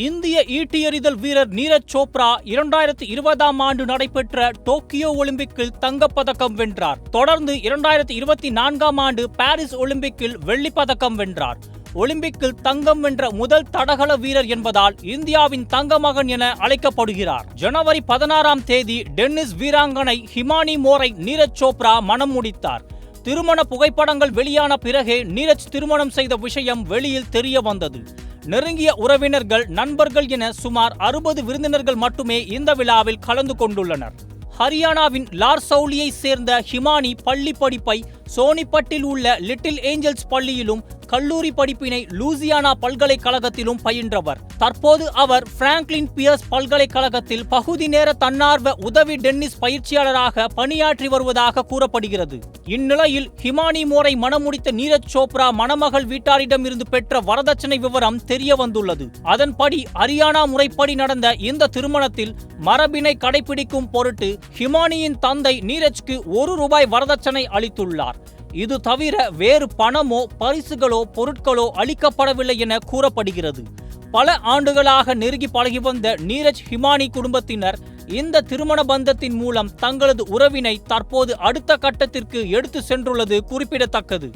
இந்திய ஈட்டி எறிதல் வீரர் நீரஜ் சோப்ரா 2020ஆம் ஆண்டு நடைபெற்ற டோக்கியோ ஒலிம்பிக்கில் தங்கப்பதக்கம் வென்றார். தொடர்ந்து 2024ஆம் ஆண்டு பாரிஸ் ஒலிம்பிக்கில் வெள்ளிப்பதக்கம் வென்றார். ஒலிம்பிக்கில் தங்கம் வென்ற முதல் தடகள வீரர் என்பதால் இந்தியாவின் தங்க மகன் என அழைக்கப்படுகிறார். ஜனவரி 16ஆம் தேதி டென்னிஸ் வீராங்கனை ஹிமானி மோரை நீரஜ் சோப்ரா மணம் முடித்தார். திருமண புகைப்படங்கள் வெளியான பிறகே நீரஜ் திருமணம் செய்த விஷயம் வெளியில் தெரிய வந்தது. நெருங்கிய உறவினர்கள், நண்பர்கள் என சுமார் 60 விருந்தினர்கள் மட்டுமே இந்த விழாவில் கலந்து கொண்டுள்ளனர். ஹரியானாவின் லார்சௌலியை சேர்ந்த ஹிமானி பள்ளி படிப்பை சோனிபட்டில் உள்ள லிட்டில் ஏஞ்சல்ஸ் பள்ளியிலும் கல்லூரி படிப்பினை லூசியானா பல்கலைக்கழகத்திலும் பயின்றவர். தற்போது அவர் பிராங்க்லின் பியர்ஸ் பல்கலைக்கழகத்தில் பகுதி நேர தன்னார்வ உதவி டென்னிஸ் பயிற்சியாளராக பணியாற்றி வருவதாக கூறப்படுகிறது. இந்நிலையில் ஹிமானி மோரை மணமுடித்த நீரஜ் சோப்ரா மணமகள் வீட்டாரிடமிருந்து பெற்ற வரதட்சணை விவரம் தெரிய வந்துள்ளது. அதன்படி ஹரியானா முறைப்படி நடந்த இந்த திருமணத்தில் மரபினை கடைபிடிக்கும் பொருட்டு ஹிமானியின் தந்தை நீரஜ்க்கு ₹1 வரதட்சணை அளித்துள்ளார். இது தவிர வேறு பணமோ பரிசுகளோ பொருட்களோ அளிக்கப்படவில்லை என கூறப்படுகிறது. பல ஆண்டுகளாக நெருங்கி பழகி வந்த நீரஜ் ஹிமானி குடும்பத்தினர் இந்த திருமண பந்தத்தின் மூலம் தங்களது உறவினை தற்போது அடுத்த கட்டத்திற்கு எடுத்து சென்றுள்ளது குறிப்பிடத்தக்கது.